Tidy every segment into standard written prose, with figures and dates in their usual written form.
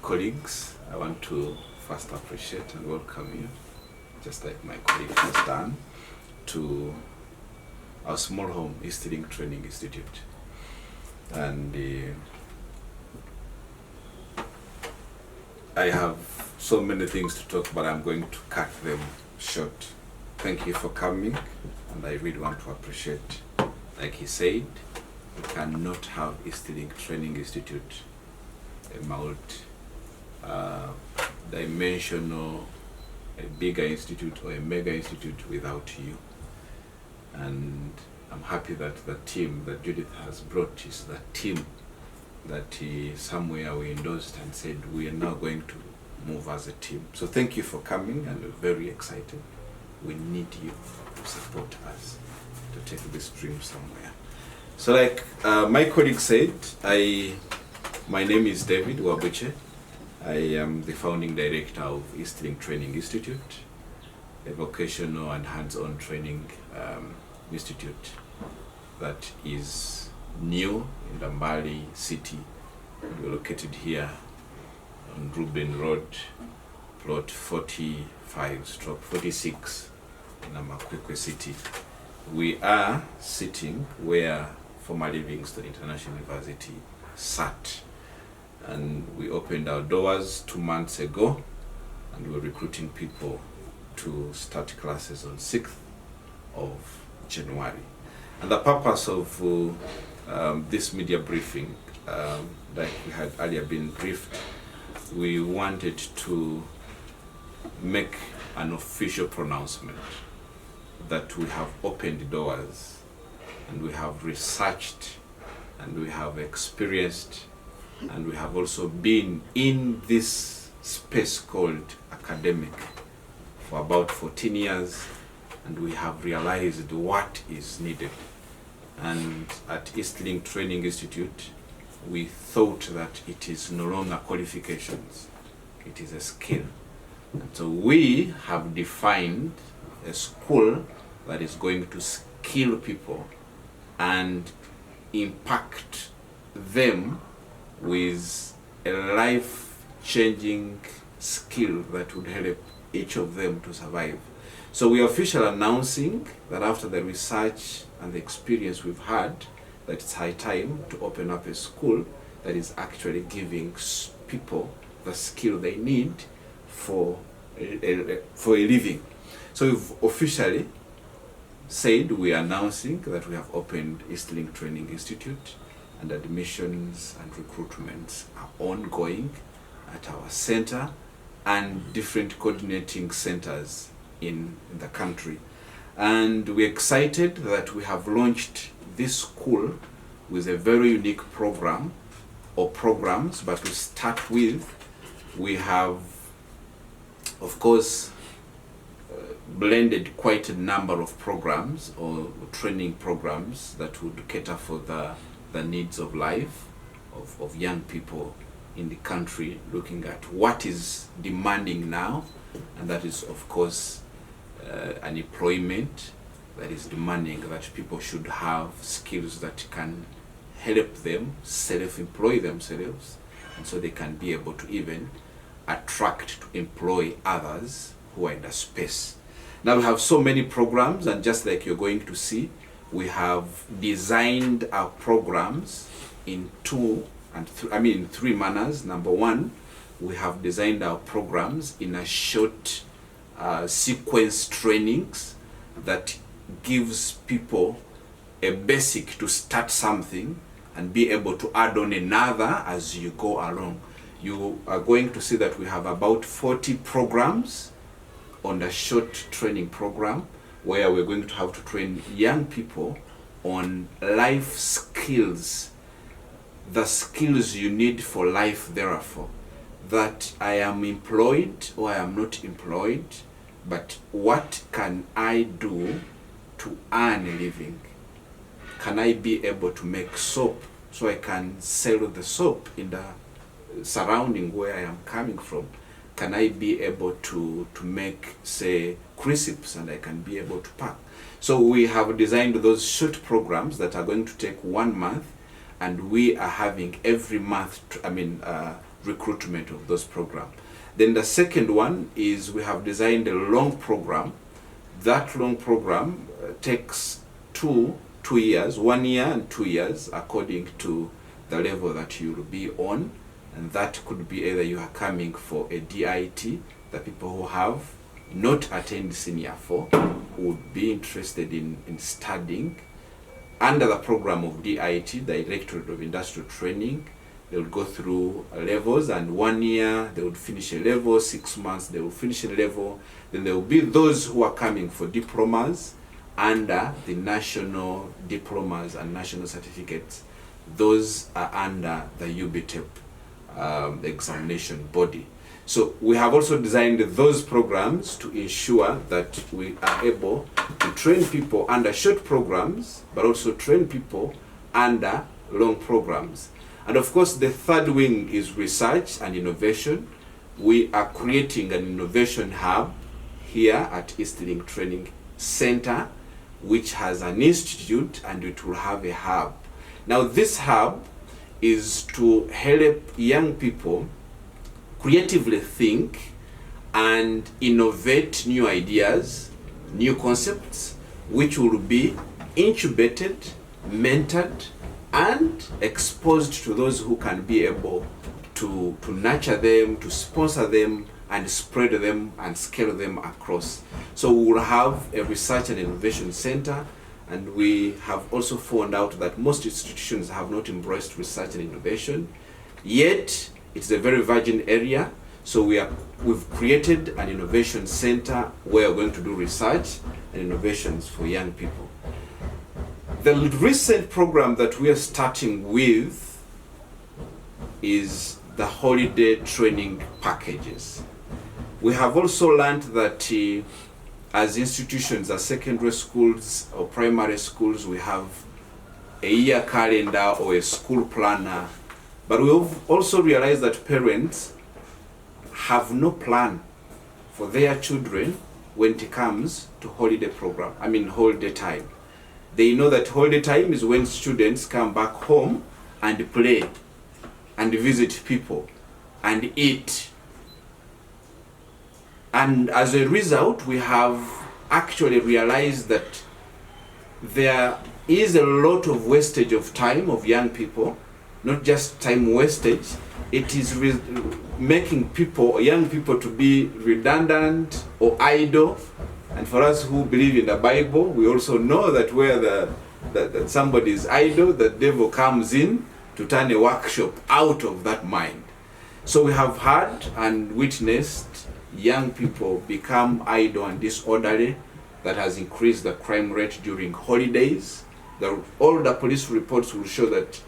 colleagues, I want to first appreciate and welcome you, just like my colleague has done, to our small home, Eastlink Training Institute. And I have so many things to talk about. I'm going to cut them short. Thank you for coming, and I really want to appreciate, like he said, we cannot have Eastlink Training Institute, a multi-dimensional, a bigger institute or a mega institute without you. And I'm happy that the team that Judith has brought is the team that somewhere we endorsed and said we are now going to move as a team. So thank you for coming, and we're very excited. We need you to support us to take this dream somewhere. So like my colleague said, my name is David Wabuche. I am the founding director of Eastlink Training Institute, a vocational and hands-on training institute that is new in the Mbali city. We're located here on Ruben Road, plot 45/46 in Amakwekwe city. We are sitting where former Livingstone International University sat. And we opened our doors 2 months ago, and we're recruiting people to start classes on 6th of January. And the purpose of this media briefing, like we had earlier been briefed, we wanted to make an official pronouncement that we have opened doors, and we have researched, and we have experienced, and we have also been in this space called academic for about 14 years, and we have realized what is needed. And at Eastlink Training Institute, we thought that it is no longer qualifications, it is a skill. And so we have defined a school that is going to skill people and impact them with a life-changing skill that would help each of them to survive. So we are officially announcing that after the research and the experience we've had, that it's high time to open up a school that is actually giving people the skill they need for a living. So we've officially said we are announcing that we have opened Eastlink Training Institute, and admissions and recruitments are ongoing at our center and different coordinating centers in the country. And we're excited that we have launched this school with a very unique program or programs, but to start with, we have, of course, blended quite a number of programs or training programs that would cater for the needs of life of young people in the country, looking at what is demanding now, and that is, of course, an employment that is demanding that people should have skills that can help them self-employ themselves, and so they can be able to even attract to employ others who are in the space. Now we have so many programs, and just like you're going to see, we have designed our programs in three manners. Number one, we have designed our programs in a short sequence trainings that gives people a basic to start something and be able to add on another as you go along. You are going to see that we have about 40 programs on the short training program, where we're going to have to train young people on life skills, the skills you need for life, therefore, that I am employed or I am not employed, but what can I do to earn a living? Can I be able to make soap so I can sell the soap in the surrounding where I am coming from? Can I be able to make, say, crisps, and I can be able to pack? So we have designed those short programs that are going to take 1 month, and we are having every month recruitment of those programs. Then the second one is we have designed a long program. That long program takes two years, 1 year and 2 years, according to the level that you'll be on. And that could be either you are coming for a DIT, the people who have not attained senior 4 would be interested in studying under the program of DIT, Directorate of Industrial Training. They will go through levels, and 1 year they would finish a level, 6 months they will finish a level. Then there will be those who are coming for diplomas under the national diplomas and national certificates. Those are under the UBTEP examination body. So we have also designed those programs to ensure that we are able to train people under short programs, but also train people under long programs. And of course, the third wing is research and innovation. We are creating an innovation hub here at Eastlink Training Centre, which has an institute and it will have a hub. Now, this hub is to help young people creatively think and innovate new ideas, new concepts, which will be incubated, mentored, and exposed to those who can be able to nurture them, to sponsor them, and spread them and scale them across. So we will have a research and innovation center, and we have also found out that most institutions have not embraced research and innovation, yet it's a very virgin area. So we've created an innovation center where we're going to do research and innovations for young people. The recent program that we are starting with is the holiday training packages. We have also learned that as institutions, as secondary schools or primary schools, we have a year calendar or a school planner. But we've also realized that parents have no plan for their children when it comes to holiday time. They know that holiday time is when students come back home and play and visit people and eat. And as a result, we have actually realized that there is a lot of wastage of time of young people, not just time wastage. It is making young people to be redundant or idle. And for us who believe in the Bible, we also know that where that somebody is idle, the devil comes in to turn a workshop out of that mind. So we have heard and witnessed young people become idle and disorderly. That has increased the crime rate during holidays. All the police reports will show that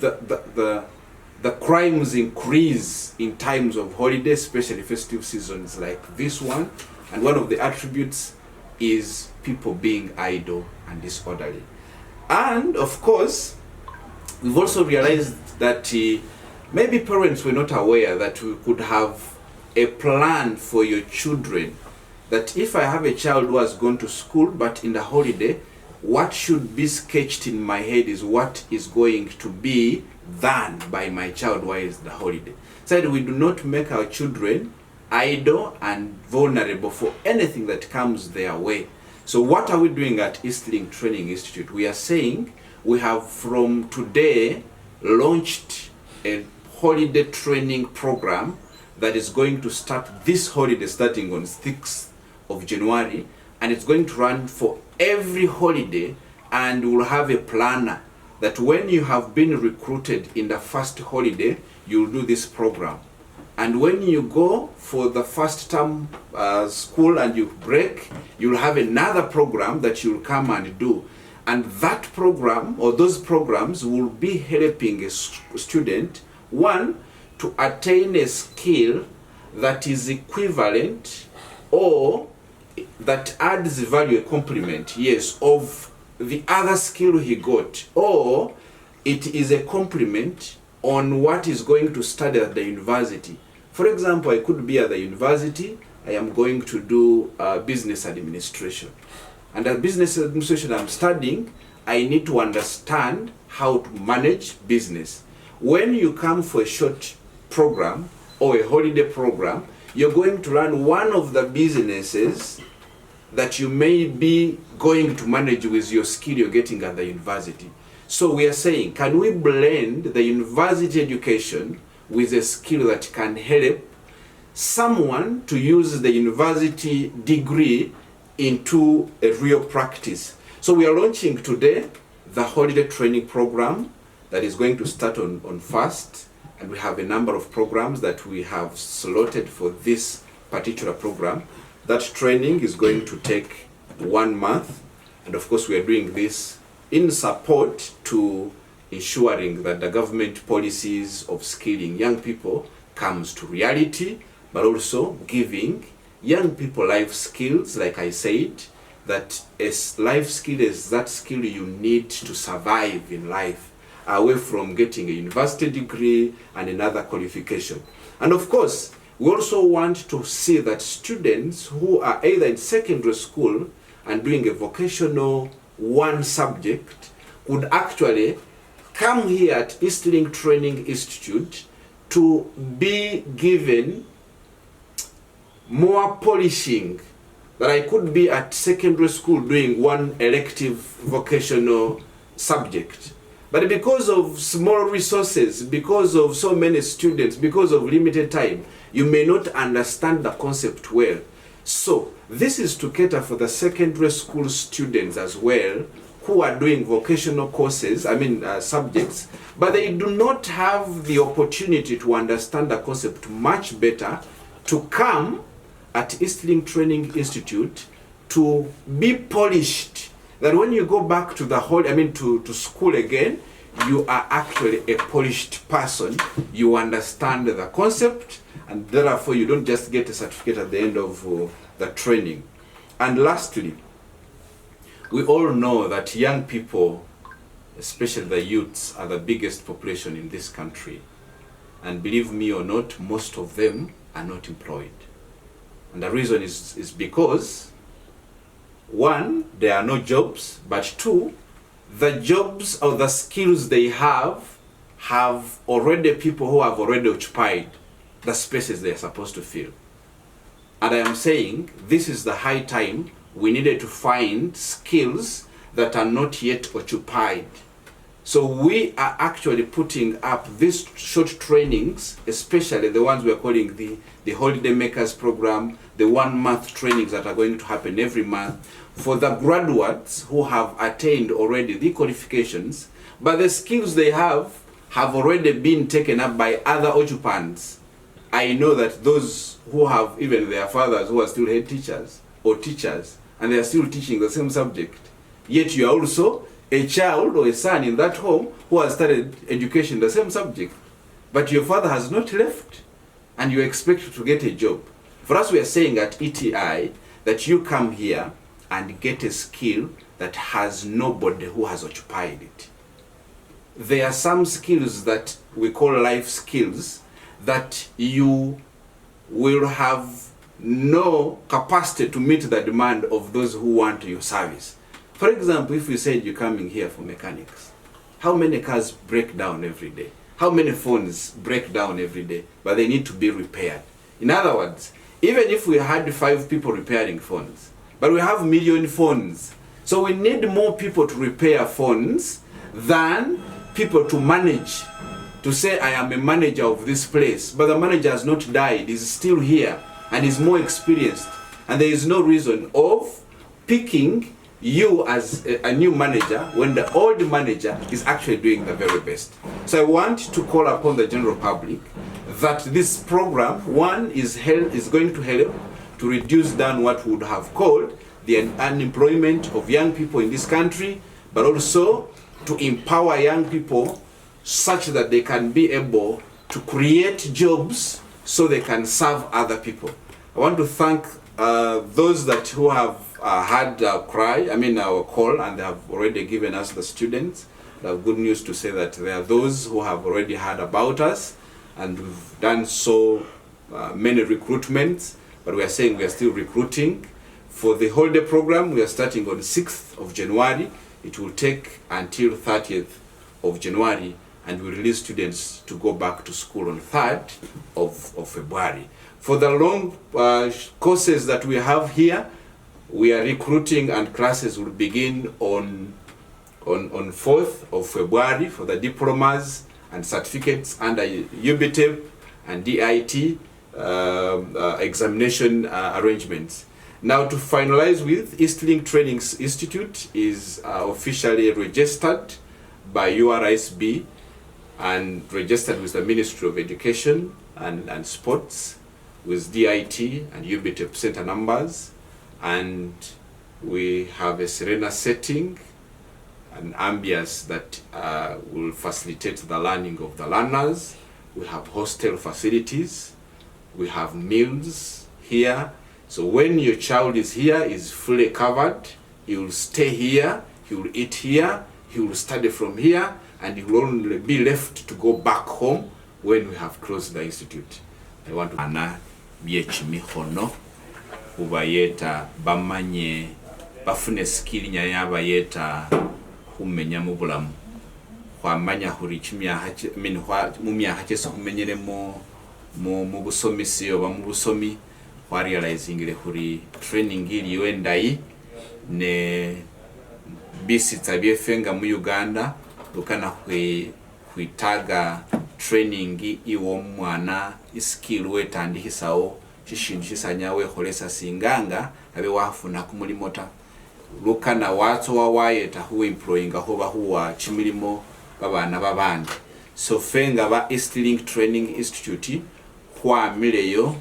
the crimes increase in times of holiday, especially festive seasons like this one. And one of the attributes is people being idle and disorderly. And of course, we've also realized that maybe parents were not aware that we could have a plan for your children. That if I have a child who has gone to school but in the holiday, what should be sketched in my head is what is going to be done by my child while it's the holiday. So we do not make our children idle and vulnerable for anything that comes their way. So what are we doing at Eastlink Training Institute? We are saying we have from today launched a holiday training program that is going to start this holiday starting on 6th of January, and it's going to run for every holiday, and we'll have a planner that when you have been recruited in the first holiday, you'll do this program. And when you go for the first term school and you break, you'll have another program that you'll come and do. And that program or those programs will be helping a student, one, to attain a skill that is equivalent or that adds value, a complement, yes, of the other skill he got, or it is a complement on what is going to study at the university. For example, I could be at the university, I am going to do business administration. And at business administration I'm studying, I need to understand how to manage business. When you come for a short program or a holiday program, you're going to learn one of the businesses that you may be going to manage with your skill you're getting at the university. So we are saying, can we blend the university education with a skill that can help someone to use the university degree into a real practice? So we are launching today the holiday training program that is going to start on 1st, and we have a number of programs that we have slotted for this particular program. That training is going to take 1 month, and of course we are doing this in support to ensuring that the government policies of skilling young people comes to reality, but also giving young people life skills, like I said, that a life skill is that skill you need to survive in life, away from getting a university degree and another qualification. And of course, we also want to see that students who are either in secondary school and doing a vocational one subject could actually come here at Eastlink Training Institute to be given more polishing that I could be at secondary school doing one elective vocational subject. But because of small resources, because of so many students, because of limited time, you may not understand the concept well. So this is to cater for the secondary school students as well, who are doing vocational courses, subjects, but they do not have the opportunity to understand the concept much better, to come at Eastlink Training Institute to be polished, that when you go back to to school again, you are actually a polished person. You understand the concept, and therefore you don't just get a certificate at the end of the training. And lastly, we all know that young people, especially the youths, are the biggest population in this country. And believe me or not, most of them are not employed. And the reason is because, one, there are no jobs, but two, the jobs or the skills they have already people who have already occupied the spaces they are supposed to fill. And I am saying this is the high time we needed to find skills that are not yet occupied. So we are actually putting up these short trainings, especially the ones we are calling the Holiday Makers Program, the 1 month trainings that are going to happen every month for the graduates who have attained already the qualifications, but the skills they have already been taken up by other occupants. I know that those who have even their fathers who are still head teachers or teachers, and they are still teaching the same subject, yet you are also a child or a son in that home who has started education the same subject, but your father has not left and you expect to get a job. For us, we are saying at ETI that you come here and get a skill that has nobody who has occupied it. There are some skills that we call life skills that you will have no capacity to meet the demand of those who want your service. For example, if you said you're coming here for mechanics, how many cars break down every day? How many phones break down every day, but they need to be repaired? In other words, even if we had 5 people repairing phones, but we have 1 million phones, so we need more people to repair phones than people to manage. To say, I am a manager of this place, but the manager has not died, is still here, and is more experienced, and there is no reason of picking you as a new manager when the old manager is actually doing the very best. So I want to call upon the general public that this program, one, is going to help to reduce down what we would have called the unemployment of young people in this country, but also to empower young people such that they can be able to create jobs so they can serve other people. I want to thank those that who have had our call, and they have already given us the students. I have good news to say that there are those who have already heard about us, and we've done so many recruitments, but we are saying we are still recruiting. For the holiday program, we are starting on 6th of January. It will take until 30th of January, and we release students to go back to school on 3rd of February. For the long courses that we have here, we are recruiting, and classes will begin on 4th of February for the diplomas and certificates under UBTEP and DIT examination arrangements. Now, to finalize with, Eastlink Training Institute is officially registered by URSB and registered with the Ministry of Education and Sports with DIT and UBTEP center numbers, and we have a serena setting and ambience that will facilitate the learning of the learners. We have hostel facilities, we have meals here. So when your child is here, is fully covered, he will stay here, he will eat here, he will study from here, and he will only be left to go back home when we have closed the institute. I want to ana byekimihono ubayeta bamanye bafune skill nya yabayeta humenya mu bulamu kwamanya huri kimya min hwa mu myaka cyese kumenyere mu busomisi oba mu busomi kwa realizing le huri training iri wendai ne bisi tabyefenga mu Uganda ukana kwitaga training iwo mwana iskill wetandihisawo shishindu shisanyawe holesa singanga abe wafuna kumulimota lukana watu wawayeta hu employing aho bahuwa chimilimo babana babandi. So fenga ba Eastlink Training Institute kwa mileyo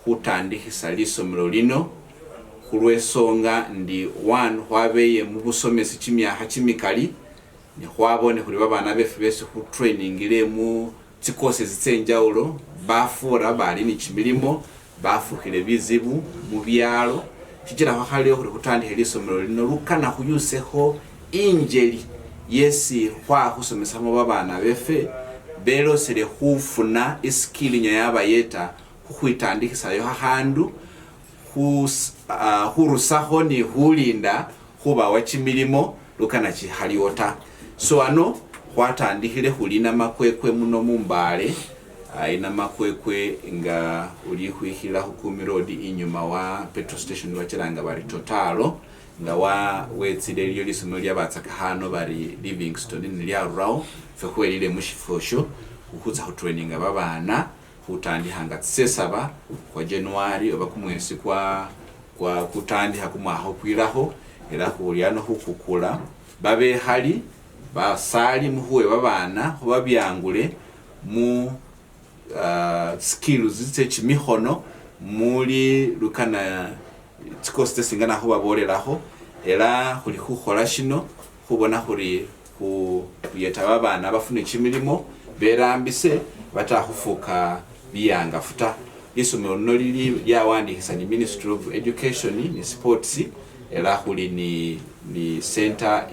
hutandihisa lisomero lino kulwesonga ndi one hwabeye mu busomesi kimyaha kimikali ni hwabone kuli babana befu bese ku training ile mu tsikose zitsenjawulo bafura bali ni kimilimo bafukile bizibu mu byalo kigira hakaliyo kuli kutandiha lisomero lino lukana kuyuseho injeli yesi hwa husomesa mu babana befe belo sele hufuna iskili nya yabayeta huitandikisa yo hahandu hurusaho ni hulinda huba wachimilimo lukana chihaliota. So ano hwatandihile hulina makwekwe muno mumbale ina makwekwe nga uli huihila hukumi road inyuma wa petrol station wachiranga bari Totalo nga wa wetsile liyo lisomero lyabatsaka hano bari Livingstone ni lyaruraho fekwelile mushifosho ukuza hu training ababana hutandihanga tsesaba kwa January oba kumwesi kwa kutandiha kumwaho kwiraho era kuliano hukukula babe hali basali muhuwe babana babyangule mu skills zitse chimihono muri lukana tikoste singana ho baboleraho era huli hukhola shino hubona huri kuyeta babana bafune chimilimo berambise batahufuka biyanga futa isomero no lili lyawandikisa ni Ministry of Education ni Sports era huli ni center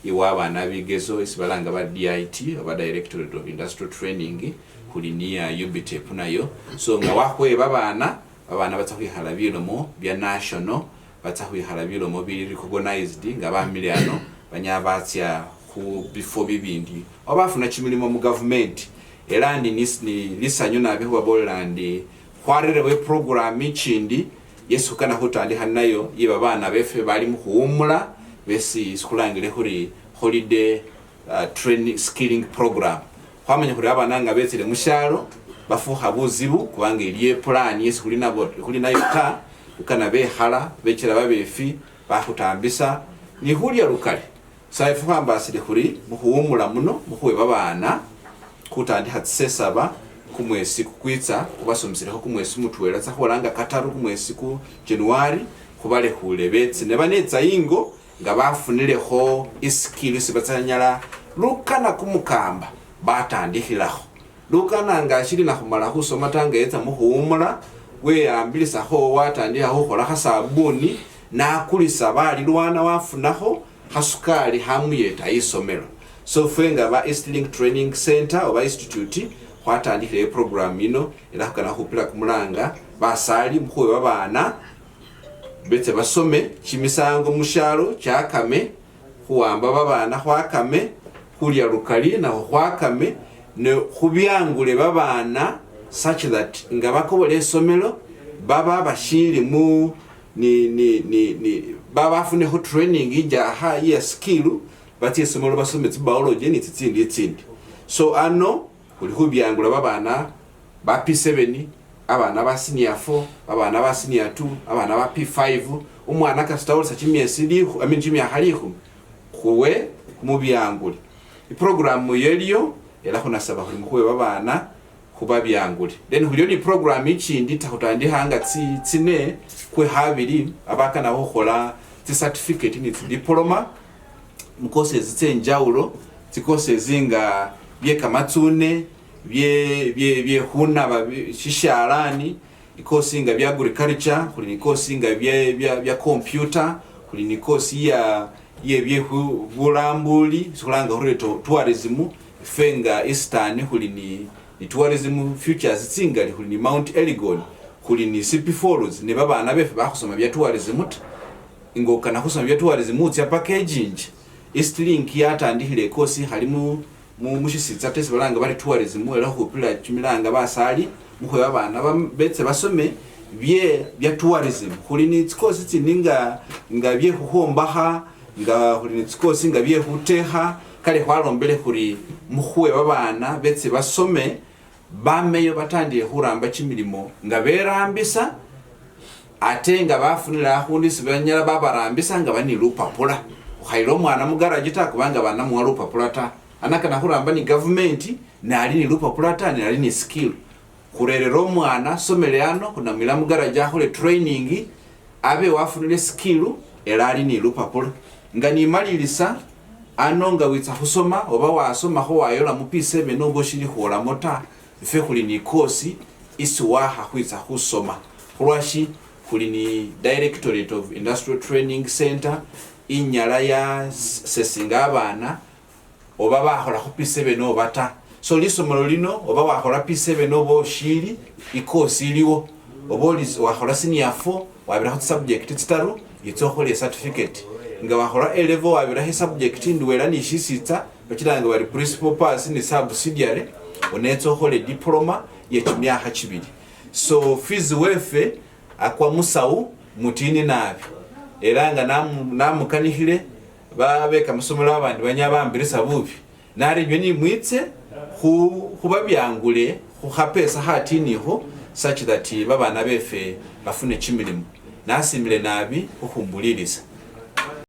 iwabana bigezo isibalanga ba DIT oba Directorate of Industrial Training huli ni ya UBTEP nayo. So nga wahwe babana batahwihala bilomo bya national batahwihala bilomo bili recognized nga bamiliano banyabatya ku before bibindi obafuna kimilimo mu government era ndi lisanyo nabe babolandi hwarerewe program ichindi yesu kana hutandi hanayo yiba bana befe bali mu huumula besi skulangire huri holiday training skilling program kwamanya huri abana nga betire mushalo bafuha buzibu kubanga iliye plan yesu kuli nayo ka ukana behala bekira babefi bahutambisa ni huri ya rukali saifu kwamba sile huri muhuumula muno muhuwe babana kutandi hatsesaba kumwesi kukwitsa kubasomisireho kumwesi mutwera tsaholanga kataru kumwesi ku January kubale hulebetse ne banetsa ingo nga bafunileho iskills sibatsanyala lukana kumukamba batandihilaho lukana nga shiri na humala husoma tanga yetsa muhuumula we ambilisa ho watandiha ho hola hasabuni na kulisa bali lwana wafunaho hasukali hamuyeta isomero. So fenga ba Eastlink Training Centre oba Institute hwatandikile program ino era kana hupila kumulanga basali muhuwe babana betse basome chimisango mushalo chakame huamba babana hwakame hulia lukali na hwakame ne hubyangule babana such that nga bakobole esomero baba bashiri mu baba afuneho training ija higher skill bati esomero basome biology ni tsindi. So ano kuli hubyangula babana ba P7, abana ba senior 4, abana ba senior 2, abana ba P5, umwana kasitawolisa chimyesilihu chimya halihu kuwe mubyangule. Iprogramu yeliyo era kunasaba kuli mukuwe babana kuba byangule. Then huliyo ni program ichindi takutandi hanga tsine kwe habiri abaka na hokola tsi certificate ni diploma mukose zitsenjawulo tsikose zinga bye kamatsune bye huna shisharani ikosi nga bya agriculture kuli ikosi nga bya computer kuli ikosi ya bye bulambuli sikulanga hore tourism fenga eastern kuli ni tourism futures tsingali kuli ni Mount Elgon kuli ni CP Falls ne babana befe bakusoma bya tourism ingoka na kusoma bya tourism utya packaging Eastlink yatandihile kosi halimu mushisitsa tese balanga bali tourism era hupila chimilanga basali mukwe babana betse basome bya tourism kuli ni tsikosi tsininga nga bye huhombaha nga kuli ni tsikosi nga bye huteha kale hwalombele kuri mukwe babana betse basome bameyo batandiye huramba chimilimo nga berambisa ate nga bafunira ahundi sibanyala babarambisa nga bani lupapula uhailo mwana mugaraji ta kubanga bana mwa lupapula ta anaka na huramba ni government na ali ni lupapula ta na ali ni skill kurerero mwana somele ano kuna mila mugaraji ahole training abe wafunire skill era ali ni lupapula nga ni malilisa ano nga witsa husoma oba wasoma ho wayola mu P7 nombo shiri hola mota ife kuli ni kosi isuwaha huitsa husoma hulwashi kuli ni Directorate of Industrial Training Centre inyala ya sesinga abana oba bahola ku P7 no bata so lisomero lino oba wahola P7 no bo shiri ikosi iliwo oba wahola senior 4 wabira ku subject tsitaru yitsohole certificate nga wahola A-level wabira he subject ndwela ni shisitsa bakiranga bari principal pass ni subsidiary onetsohole diploma ye chimyaha chibiri. So fees wefe akwa musau mutini nabi eranga namukanihile babeka musomero abandi banyabambirisa bubi nari byo ni mwitse hubabyangule huhapesa hatiniho such that babana befe bafune chimilimo nasimile nabi hukumbuliriza